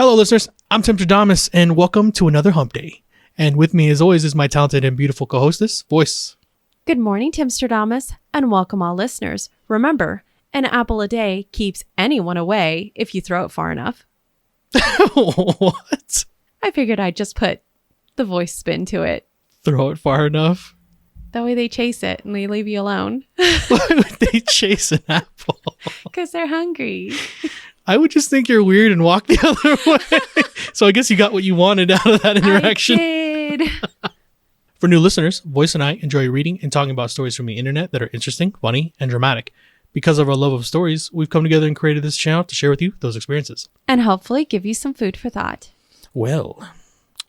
Hello, listeners. I'm Timstradamus, and welcome to another hump day. And with me, as always, is my talented and beautiful co-hostess, Voyse. Good morning, Timstradamus, and welcome all listeners. Remember, an apple a day keeps anyone away if you throw it far enough. What? I figured I'd just put the voice spin to it. Throw it far enough? That way they chase it and they leave you alone. Why would they chase an apple? Because they're hungry. I would just think you're weird and walk the other way. So I guess you got what you wanted out of that interaction. I did. For new listeners, Voyse and I enjoy reading and talking about stories from the internet that are interesting, funny, and dramatic. Because of our love of stories, we've come together and created this channel to share with you those experiences. And hopefully give you some food for thought. Well,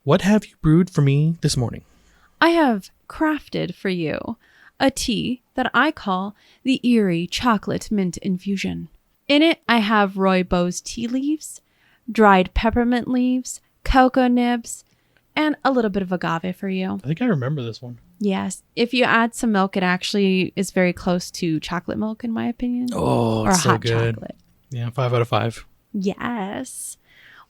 what have you brewed for me this morning? I have crafted for you a tea that I call the Eerie Chocolate Mint Infusion. In it, I have rooibos tea leaves, dried peppermint leaves, cocoa nibs, and a little bit of agave for you. I think I remember this one. Yes. If you add some milk, it actually is very close to chocolate milk, in my opinion. Oh, it's or so hot good. Chocolate. Yeah, 5 out of 5. Yes.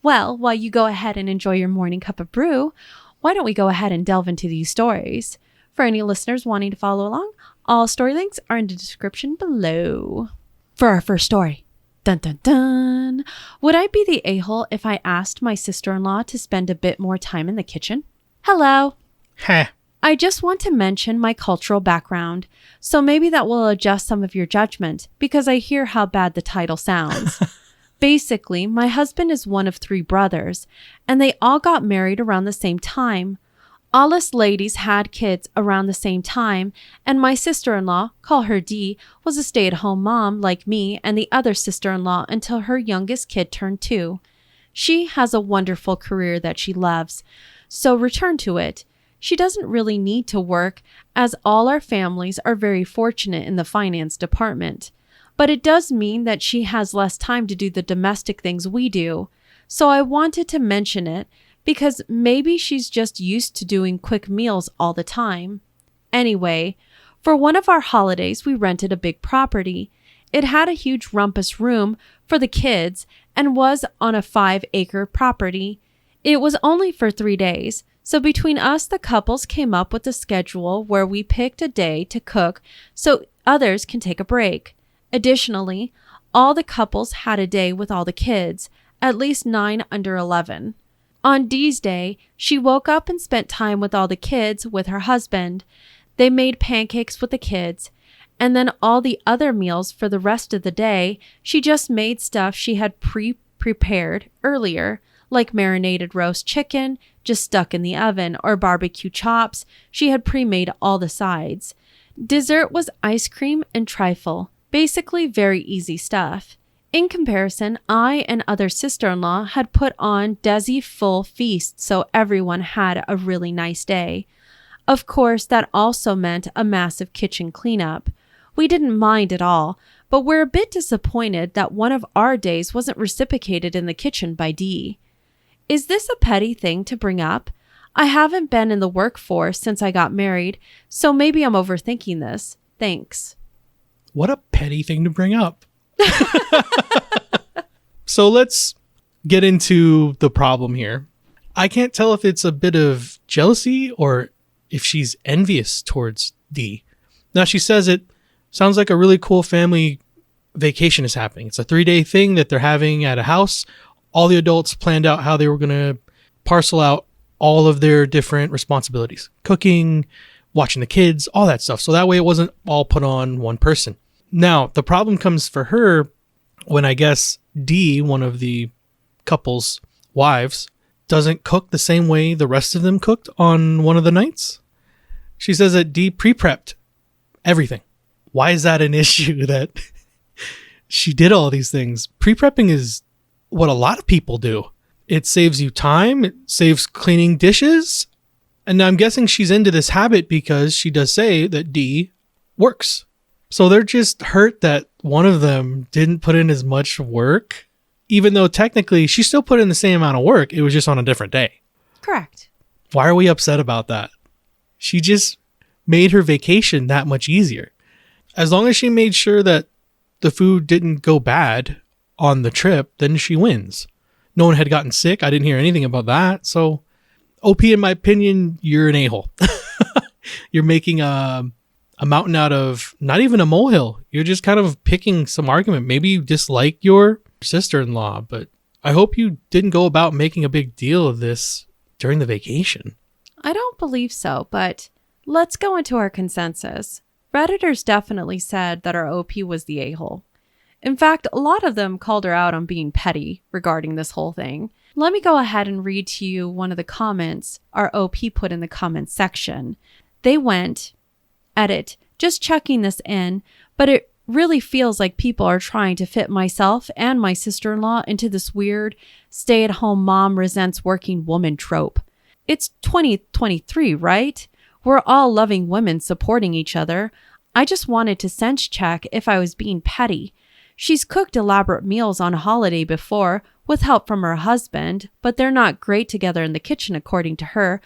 Well, while you go ahead and enjoy your morning cup of brew, why don't we go ahead and delve into these stories? For any listeners wanting to follow along, all story links are in the description below. For our first story. Dun dun dun. Would I be the a-hole if I asked my sister-in-law to spend a bit more time in the kitchen? Hello. Heh. I just want to mention my cultural background, so maybe that will adjust some of your judgment, because I hear how bad the title sounds. Basically, my husband is one of 3 brothers, and they all got married around the same time. All us ladies had kids around the same time, and my sister-in-law, call her Dee, was a stay-at-home mom like me and the other sister-in-law until her youngest kid turned 2. She has a wonderful career that she loves, so return to it. She doesn't really need to work, as all our families are very fortunate in the finance department. But it does mean that she has less time to do the domestic things we do. So I wanted to mention it because maybe she's just used to doing quick meals all the time. Anyway, for one of our holidays, we rented a big property. It had a huge rumpus room for the kids and was on a 5-acre property. It was only for 3 days. So between us, the couples came up with a schedule where we picked a day to cook so others can take a break. Additionally, all the couples had a day with all the kids, at least 9 under 11. On Dee's day, she woke up and spent time with all the kids with her husband. They made pancakes with the kids, and then all the other meals for the rest of the day, she just made stuff she had prepared earlier, like marinated roast chicken, just stuck in the oven, or barbecue chops. She had pre-made all the sides. Dessert was ice cream and trifle. Basically very easy stuff. In comparison, I and other sister-in-law had put on Desi full feasts so everyone had a really nice day. Of course, that also meant a massive kitchen cleanup. We didn't mind at all, but we're a bit disappointed that one of our days wasn't reciprocated in the kitchen by Dee. Is this a petty thing to bring up? I haven't been in the workforce since I got married, so maybe I'm overthinking this. Thanks. What a petty thing to bring up. So let's get into the problem here. I can't tell if it's a bit of jealousy or if she's envious towards Dee. Now she says it sounds like a really cool family vacation is happening. It's a 3-day thing that they're having at a house. All the adults planned out how they were going to parcel out all of their different responsibilities. Cooking, watching the kids, all that stuff. So that way it wasn't all put on one person. Now, the problem comes for her when I guess Dee, one of the couple's wives, doesn't cook the same way the rest of them cooked on one of the nights. She says that Dee pre-prepped everything. Why is that an issue that she did all these things? Pre-prepping is what a lot of people do. It saves you time. It saves cleaning dishes. And I'm guessing she's into this habit because she does say that Dee works. So they're just hurt that one of them didn't put in as much work, even though technically she still put in the same amount of work. It was just on a different day. Correct. Why are we upset about that? She just made her vacation that much easier. As long as she made sure that the food didn't go bad on the trip, then she wins. no one had gotten sick. I didn't hear anything about that. So OP, in my opinion, you're an a-hole. You're making a mountain out of not even a molehill. You're just kind of picking some argument. Maybe you dislike your sister-in-law, but I hope you didn't go about making a big deal of this during the vacation. I don't believe so, but let's go into our consensus. Redditors definitely said that our OP was the a-hole. In fact, a lot of them called her out on being petty regarding this whole thing. Let me go ahead and read to you one of the comments our OP put in the comments section. They went, edit, just checking this in, but it really feels like people are trying to fit myself and my sister-in-law into this weird stay-at-home mom resents working woman trope. It's 2023, right? We're all loving women supporting each other. I just wanted to sense check if I was being petty. She's cooked elaborate meals on holiday before with help from her husband, but they're not great together in the kitchen according to her.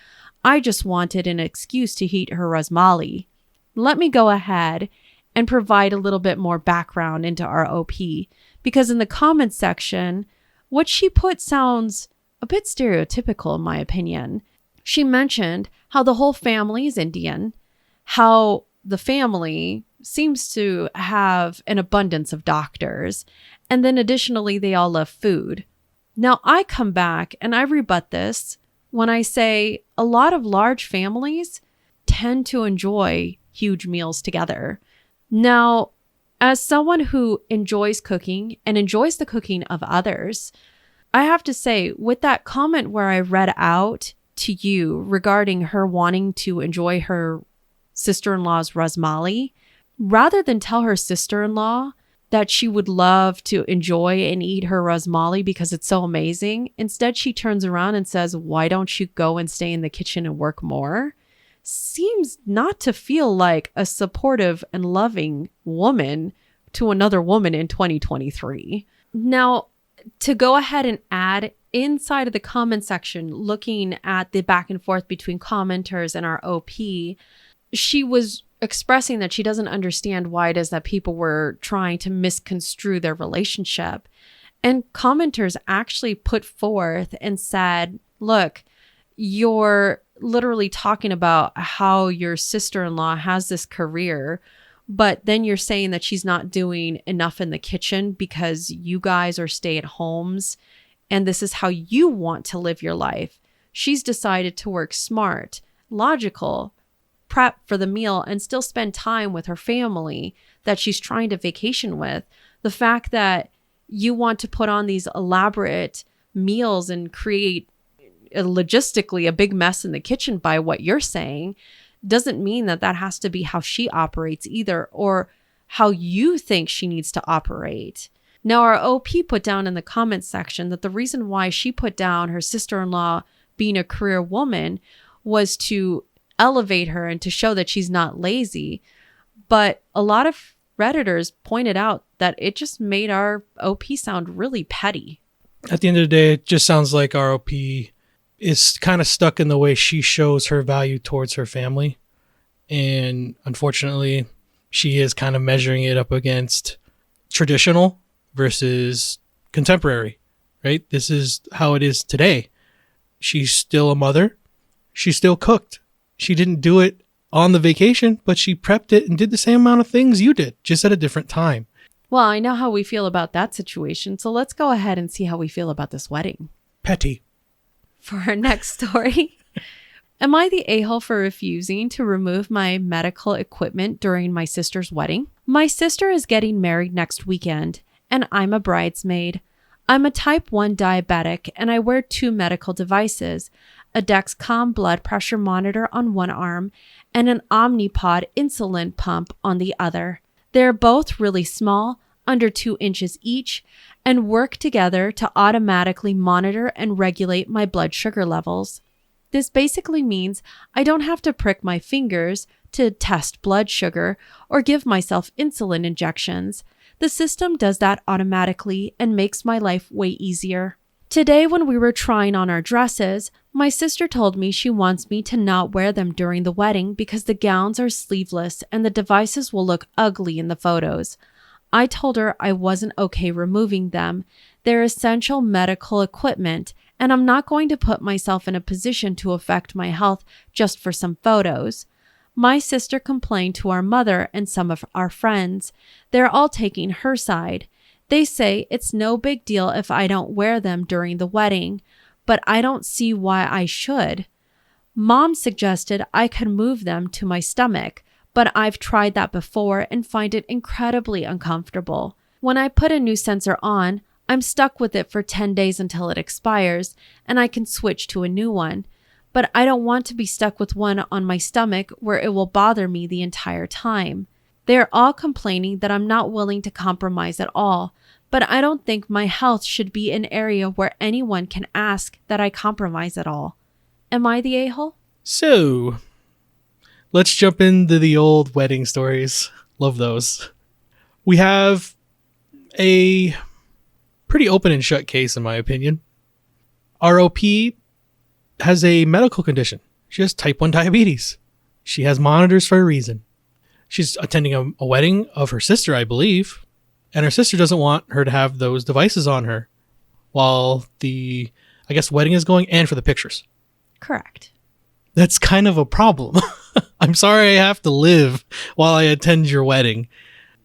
I just wanted an excuse to heat her rasmali. Let me go ahead and provide a little bit more background into our OP, because in the comments section, what she put sounds a bit stereotypical in my opinion. She mentioned how the whole family is Indian, how the family seems to have an abundance of doctors, and then additionally they all love food. Now I come back and I rebut this when I say a lot of large families tend to enjoy huge meals together. Now, as someone who enjoys cooking and enjoys the cooking of others, I have to say, with that comment where I read out to you regarding her wanting to enjoy her sister-in-law's rasmali, rather than tell her sister-in-law that she would love to enjoy and eat her rasmali because it's so amazing, instead she turns around and says, why don't you go and stay in the kitchen and work more? Seems not to feel like a supportive and loving woman to another woman in 2023. Now, to go ahead and add inside of the comment section, looking at the back and forth between commenters and our OP, she was expressing that she doesn't understand why it is that people were trying to misconstrue their relationship. And commenters actually put forth and said, look, you're literally talking about how your sister-in-law has this career, but then you're saying that she's not doing enough in the kitchen because you guys are stay-at-homes and this is how you want to live your life. She's decided to work smart, logical, prep for the meal, and still spend time with her family that she's trying to vacation with. The fact that you want to put on these elaborate meals and create logistically a big mess in the kitchen by what you're saying doesn't mean that that has to be how she operates either, or how you think she needs to operate. Now, our OP put down in the comments section that the reason why she put down her sister-in-law being a career woman was to elevate her and to show that she's not lazy. But a lot of Redditors pointed out that it just made our OP sound really petty. At the end of the day, it just sounds like our OP is kind of stuck in the way she shows her value towards her family. And unfortunately, she is kind of measuring it up against traditional versus contemporary, right? This is how it is today. She's still a mother. She still cooked. She didn't do it on the vacation, but she prepped it and did the same amount of things you did, just at a different time. Well, I know how we feel about that situation, so let's go ahead and see how we feel about this wedding. Petty. For our next story, am I the a-hole for refusing to remove my medical equipment during my sister's wedding? My sister is getting married next weekend, and I'm a bridesmaid. I'm a type 1 diabetic, and I wear 2 medical devices, a Dexcom blood pressure monitor on one arm, and an Omnipod insulin pump on the other. They're both really small, under 2 inches each, and work together to automatically monitor and regulate my blood sugar levels. This basically means I don't have to prick my fingers to test blood sugar or give myself insulin injections. The system does that automatically and makes my life way easier. Today, when we were trying on our dresses, my sister told me she wants me to not wear them during the wedding because the gowns are sleeveless and the devices will look ugly in the photos. I told her I wasn't okay removing them. They're essential medical equipment, and I'm not going to put myself in a position to affect my health just for some photos. My sister complained to our mother and some of our friends. They're all taking her side. They say it's no big deal if I don't wear them during the wedding, but I don't see why I should. Mom suggested I could move them to my stomach, but I've tried that before and find it incredibly uncomfortable. When I put a new sensor on, I'm stuck with it for 10 days until it expires, and I can switch to a new one. But I don't want to be stuck with one on my stomach where it will bother me the entire time. They're all complaining that I'm not willing to compromise at all, but I don't think my health should be an area where anyone can ask that I compromise at all. Am I the a-hole? So, let's jump into the old wedding stories. Love those. We have a pretty open and shut case, in my opinion. ROP has a medical condition. She has type 1 diabetes. She has monitors for a reason. She's attending a wedding of her sister, I believe, and her sister doesn't want her to have those devices on her while the, I guess, wedding is going and for the pictures. Correct. That's kind of a problem. I'm sorry I have to live while I attend your wedding.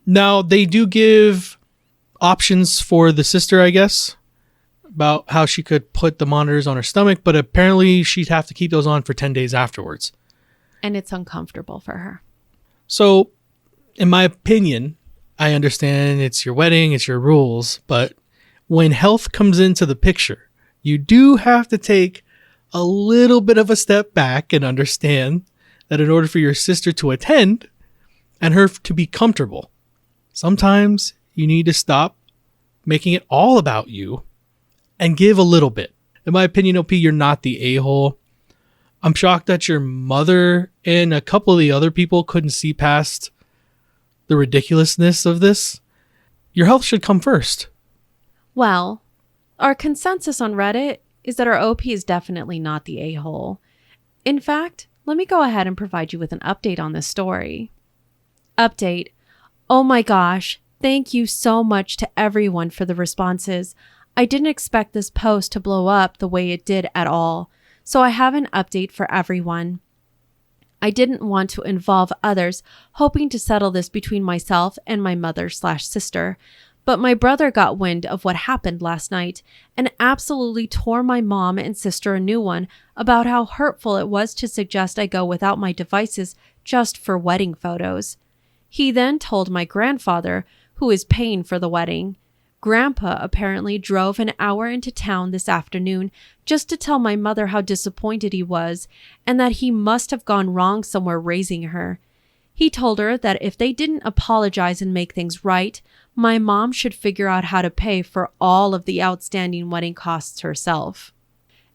Now, they do give options for the sister, I guess, about how she could put the monitors on her stomach, but apparently she'd have to keep those on for 10 days afterwards. And it's uncomfortable for her. So, in my opinion, I understand it's your wedding, it's your rules, but when health comes into the picture, you do have to take a little bit of a step back and understand that in order for your sister to attend and her to be comfortable, sometimes you need to stop making it all about you and give a little bit. In my opinion, OP, you're not the a-hole. I'm shocked that your mother and a couple of the other people couldn't see past the ridiculousness of this. Your health should come first. Well, our consensus on Reddit is that our OP is definitely not the a-hole. In fact, let me go ahead and provide you with an update on this story. Update. Oh my gosh, thank you so much to everyone for the responses. I didn't expect this post to blow up the way it did at all, so I have an update for everyone. I didn't want to involve others, hoping to settle this between myself and my mother/sister, but my brother got wind of what happened last night and absolutely tore my mom and sister a new one about how hurtful it was to suggest I go without my devices just for wedding photos. He then told my grandfather, who is paying for the wedding. Grandpa apparently drove an hour into town this afternoon just to tell my mother how disappointed he was and that he must have gone wrong somewhere raising her. He told her that if they didn't apologize and make things right, my mom should figure out how to pay for all of the outstanding wedding costs herself.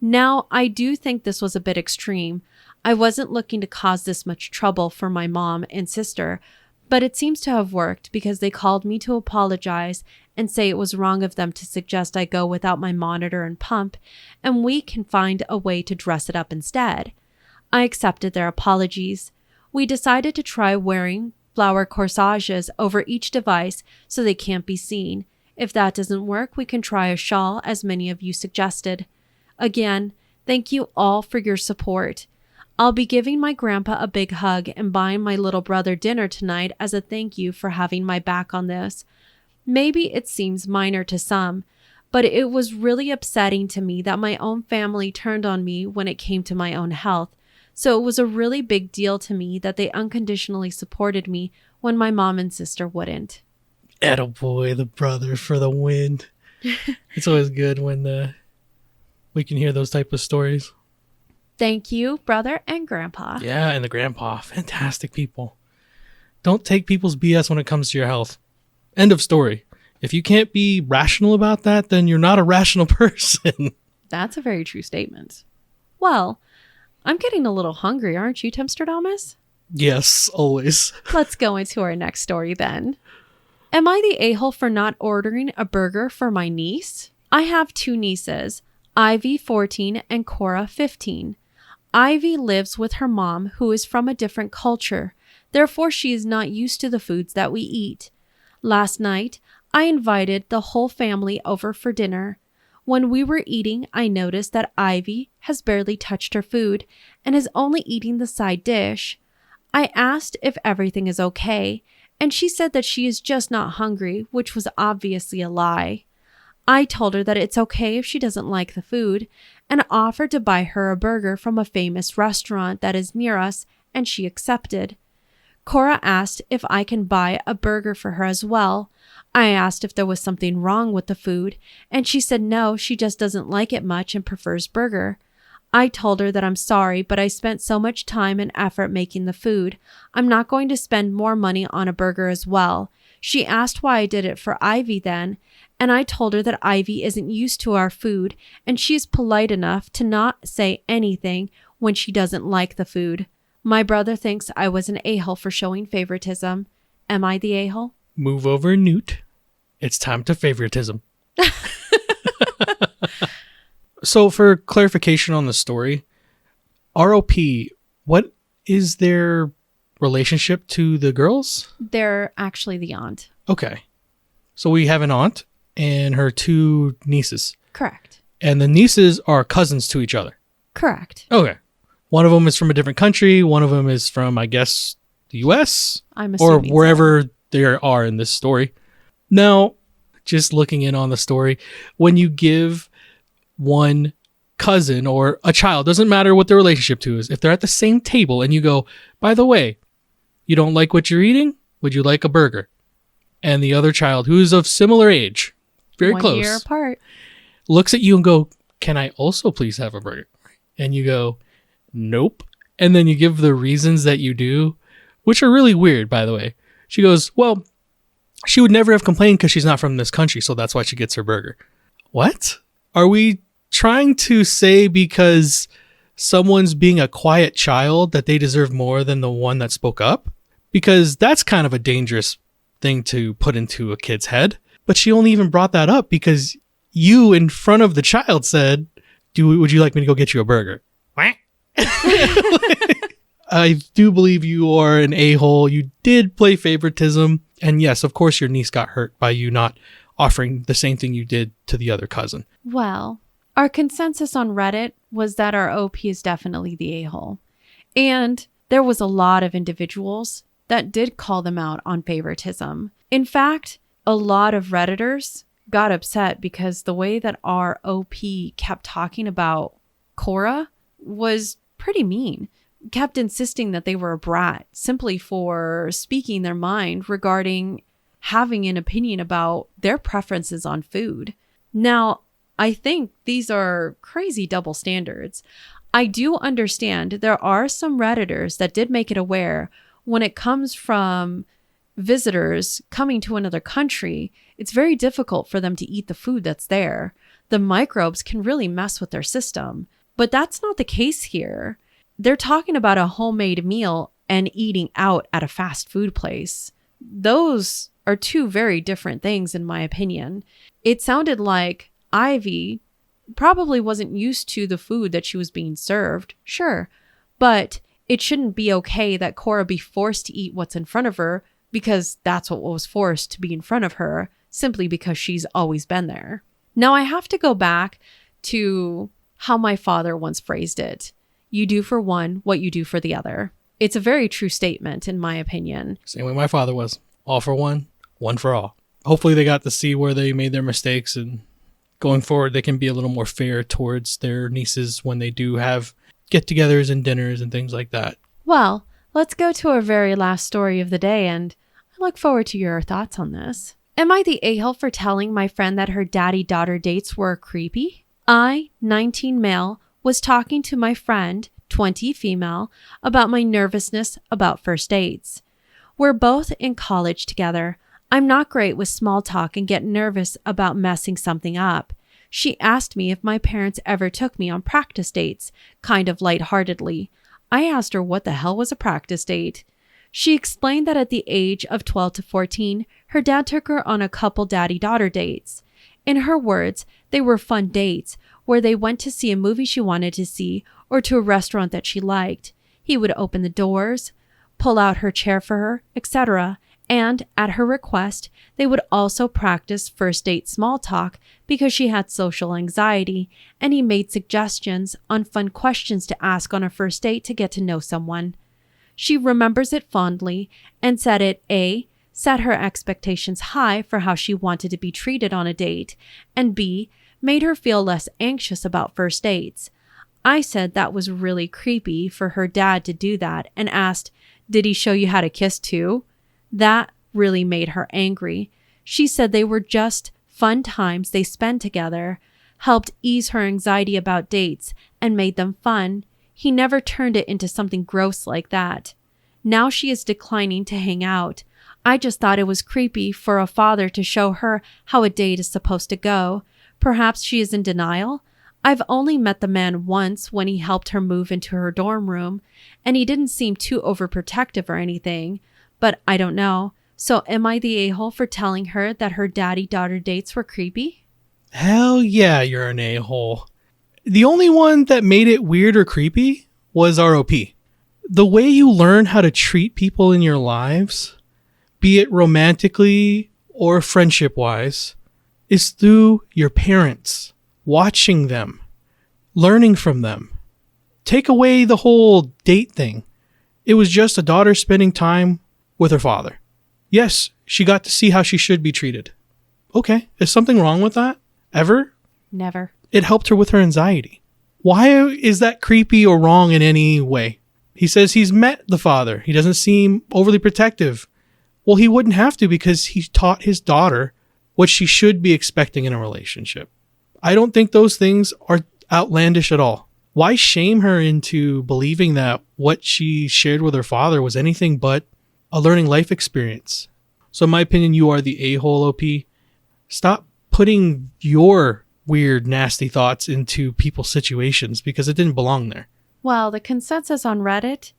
Now, I do think this was a bit extreme. I wasn't looking to cause this much trouble for my mom and sister, but it seems to have worked because they called me to apologize and say it was wrong of them to suggest I go without my monitor and pump, and we can find a way to dress it up instead. I accepted their apologies. We decided to try wearing flower corsages over each device so they can't be seen. If that doesn't work, we can try a shawl, as many of you suggested. Again, thank you all for your support. I'll be giving my grandpa a big hug and buying my little brother dinner tonight as a thank you for having my back on this. Maybe it seems minor to some, but it was really upsetting to me that my own family turned on me when it came to my own health. So it was a really big deal to me that they unconditionally supported me when my mom and sister wouldn't. Attaboy, the brother for the win. It's always good when we can hear those type of stories. Thank you, brother and grandpa. Yeah, and the grandpa. Fantastic people. Don't take people's BS when it comes to your health. End of story. If you can't be rational about that, then you're not a rational person. That's a very true statement. Well, I'm getting a little hungry, aren't you, Timstradamus? Yes, always. Let's go into our next story then. Am I the a-hole for not ordering a burger for my niece? I have two nieces, Ivy 14 and Cora 15. Ivy lives with her mom, who is from a different culture. Therefore, she is not used to the foods that we eat. Last night, I invited the whole family over for dinner. When we were eating, I noticed that Ivy has barely touched her food and is only eating the side dish. I asked if everything is okay, and she said that she is just not hungry, which was obviously a lie. I told her that it's okay if she doesn't like the food and offered to buy her a burger from a famous restaurant that is near us, and she accepted. Cora asked if I can buy a burger for her as well. I asked if there was something wrong with the food, and she said no, she just doesn't like it much and prefers burger. I told her that I'm sorry, but I spent so much time and effort making the food. I'm not going to spend more money on a burger as well. She asked why I did it for Ivy then, and I told her that Ivy isn't used to our food, and she is polite enough to not say anything when she doesn't like the food. My brother thinks I was an a-hole for showing favoritism. Am I the a-hole? Move over, Newt. It's time to favoritism. So for clarification on the story, ROP, what is their relationship to the girls? They're actually the aunt. Okay. So we have an aunt and her two nieces. Correct. And the nieces are cousins to each other. Correct. Okay. One of them is from a different country. One of them is from, I guess, the U.S. I'm or assuming wherever they are in this story. Now, just looking in on the story, when you give one cousin or a child, doesn't matter what their relationship to is, if they're at the same table and you go, by the way, you don't like what you're eating? Would you like a burger? And the other child, who's of similar age, very 1 close, year apart, looks at you and go, can I also please have a burger? And you go, nope. And then you give the reasons that you do, which are really weird, by the way. She goes, well, she would never have complained because she's not from this country, so that's why she gets her burger. What? Are we trying to say because someone's being a quiet child that they deserve more than the one that spoke up? Because that's kind of a dangerous thing to put into a kid's head. But she only even brought that up because you in front of the child said, would you like me to go get you a burger? I do believe you are an a-hole. You did play favoritism. And yes, of course, your niece got hurt by you not offering the same thing you did to the other cousin. Well, our consensus on Reddit was that our OP is definitely the a-hole. And there was a lot of individuals that did call them out on favoritism. In fact, a lot of Redditors got upset because the way that our OP kept talking about Cora was pretty mean. Kept insisting that they were a brat simply for speaking their mind regarding having an opinion about their preferences on food. Now, I think these are crazy double standards. I do understand there are some Redditors that did make it aware when it comes from visitors coming to another country, it's very difficult for them to eat the food that's there. The microbes can really mess with their system. But that's not the case here. They're talking about a homemade meal and eating out at a fast food place. Those are two very different things, in my opinion. It sounded like Ivy probably wasn't used to the food that she was being served, sure, but it shouldn't be okay that Cora be forced to eat what's in front of her because that's what was forced to be in front of her, simply because she's always been there. Now, I have to go back to how my father once phrased it. You do for one what you do for the other. It's a very true statement, in my opinion. Same way my father was. All for one, one for all. Hopefully they got to see where they made their mistakes, and going forward they can be a little more fair towards their nieces when they do have get-togethers and dinners and things like that. Well, let's go to our very last story of the day, and I look forward to your thoughts on this. Am I the a-hole for telling my friend that her daddy-daughter dates were creepy? I, 19 male, was talking to my friend, 20 female, about my nervousness about first dates. We're both in college together. I'm not great with small talk and get nervous about messing something up. She asked me if my parents ever took me on practice dates, kind of lightheartedly. I asked her what the hell was a practice date. She explained that at the age of 12 to 14, her dad took her on a couple daddy-daughter dates. In her words, they were fun dates where they went to see a movie she wanted to see or to a restaurant that she liked. He would open the doors, pull out her chair for her, etc., And at her request, they would also practice first date small talk because she had social anxiety, and he made suggestions on fun questions to ask on a first date to get to know someone. She remembers it fondly and said it A, set her expectations high for how she wanted to be treated on a date, and B, made her feel less anxious about first dates. I said that was really creepy for her dad to do that and asked, "Did he show you how to kiss too?" That really made her angry. She said they were just fun times they spent together, helped ease her anxiety about dates, and made them fun. He never turned it into something gross like that. Now she is declining to hang out. I just thought it was creepy for a father to show her how a date is supposed to go. Perhaps she is in denial? I've only met the man once when he helped her move into her dorm room, and he didn't seem too overprotective or anything. But I don't know. So am I the a-hole for telling her that her daddy-daughter dates were creepy? Hell yeah, you're an a-hole. The only one that made it weird or creepy was ROP. The way you learn how to treat people in your lives, be it romantically or friendship-wise, is through your parents, watching them, learning from them. Take away the whole date thing. It was just a daughter spending time with her father. Yes, she got to see how she should be treated. Okay, is something wrong with that? Ever? Never. It helped her with her anxiety. Why is that creepy or wrong in any way? He says he's met the father. He doesn't seem overly protective. Well, he wouldn't have to because he taught his daughter what she should be expecting in a relationship. I don't think those things are outlandish at all. Why shame her into believing that what she shared with her father was anything but a learning life experience? So in my opinion, you are the a-hole, OP. Stop putting your weird, nasty thoughts into people's situations because it didn't belong there. Well, the consensus on Reddit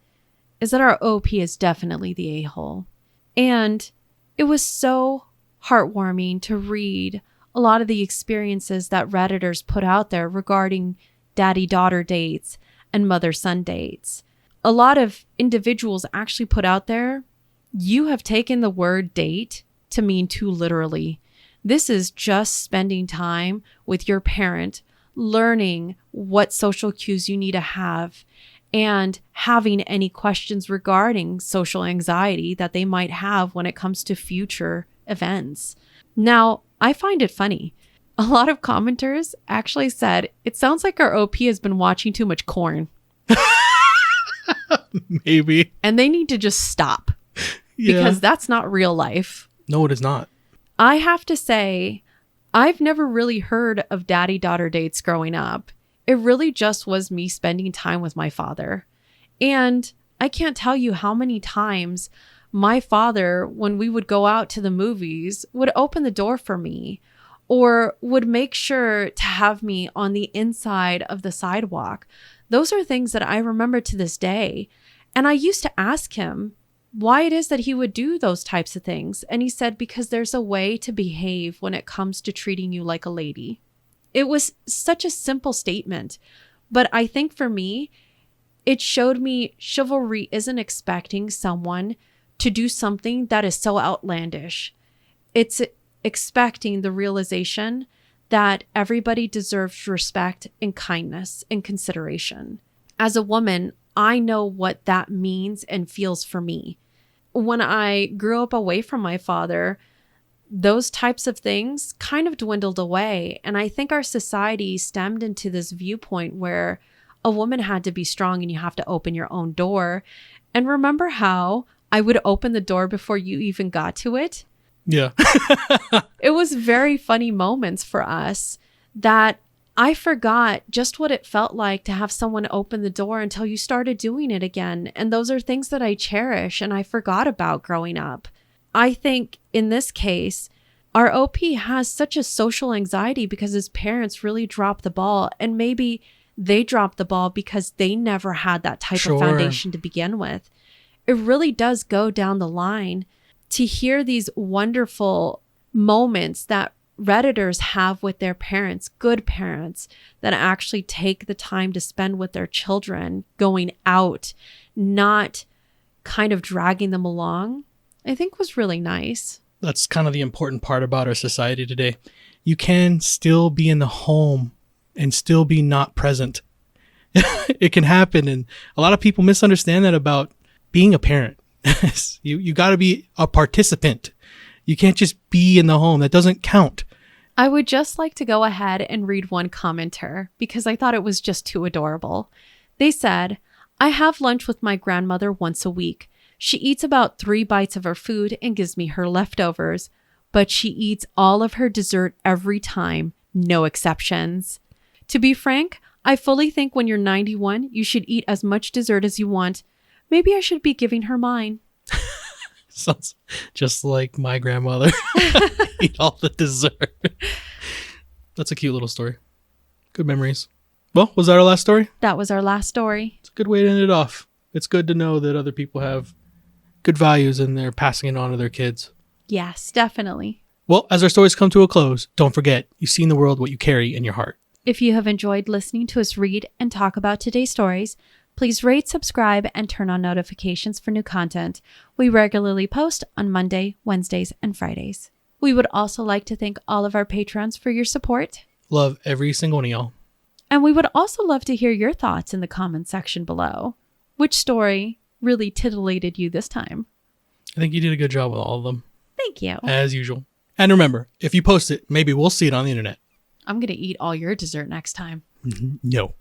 is that our OP is definitely the a-hole. And it was so heartwarming to read a lot of the experiences that Redditors put out there regarding daddy-daughter dates and mother-son dates. A lot of individuals actually put out there, you have taken the word date to mean too literally. This is just spending time with your parent, learning what social cues you need to have, and having any questions regarding social anxiety that they might have when it comes to future events. Now, I find it funny. A lot of commenters actually said, it sounds like our OP has been watching too much corn. Maybe. And they need to just stop. Yeah. Because that's not real life. No, it is not. I have to say, I've never really heard of daddy-daughter dates growing up. It really just was me spending time with my father. And I can't tell you how many times my father, when we would go out to the movies, would open the door for me or would make sure to have me on the inside of the sidewalk. Those are things that I remember to this day. And I used to ask him why it is that he would do those types of things. And he said, because there's a way to behave when it comes to treating you like a lady. It was such a simple statement. But I think for me, it showed me chivalry isn't expecting someone to do something that is so outlandish. It's expecting the realization that everybody deserves respect and kindness and consideration. As a woman, I know what that means and feels for me. When I grew up away from my father, those types of things kind of dwindled away. And I think our society stemmed into this viewpoint where a woman had to be strong and you have to open your own door. And remember how I would open the door before you even got to it? Yeah. It was very funny moments for us that I forgot just what it felt like to have someone open the door until you started doing it again. And those are things that I cherish and I forgot about growing up. I think in this case, our OP has such a social anxiety because his parents really dropped the ball, and maybe they dropped the ball because they never had that type of foundation to begin with. It really does go down the line to hear these wonderful moments that Redditors have with their parents, good parents that actually take the time to spend with their children, going out, not kind of dragging them along. I think was really nice. That's kind of the important part about our society today. You can still be in the home and still be not present. It can happen. And a lot of people misunderstand that about being a parent. You got to be a participant. You can't just be in the home. That doesn't count. I would just like to go ahead and read one commenter because I thought it was just too adorable. They said, I have lunch with my grandmother once a week. She eats about 3 bites of her food and gives me her leftovers, but she eats all of her dessert every time, no exceptions. To be frank, I fully think when you're 91, you should eat as much dessert as you want. Maybe I should be giving her mine. Sounds just like my grandmother. Eat all the dessert. That's a cute little story. Good memories. Well, was that our last story? That was our last story. It's a good way to end it off. It's good to know that other people have good values and they're passing it on to their kids. Yes, definitely. Well, as our stories come to a close, don't forget, you see in the world what you carry in your heart. If you have enjoyed listening to us read and talk about today's stories, please rate, subscribe, and turn on notifications for new content. We regularly post on Monday, Wednesdays, and Fridays. We would also like to thank all of our patrons for your support. Love every single one of y'all. And we would also love to hear your thoughts in the comments section below. Which story really titillated you this time? I think you did a good job with all of them. Thank you. As usual. And remember, if you post it, maybe we'll see it on the internet. I'm going to eat all your dessert next time. No.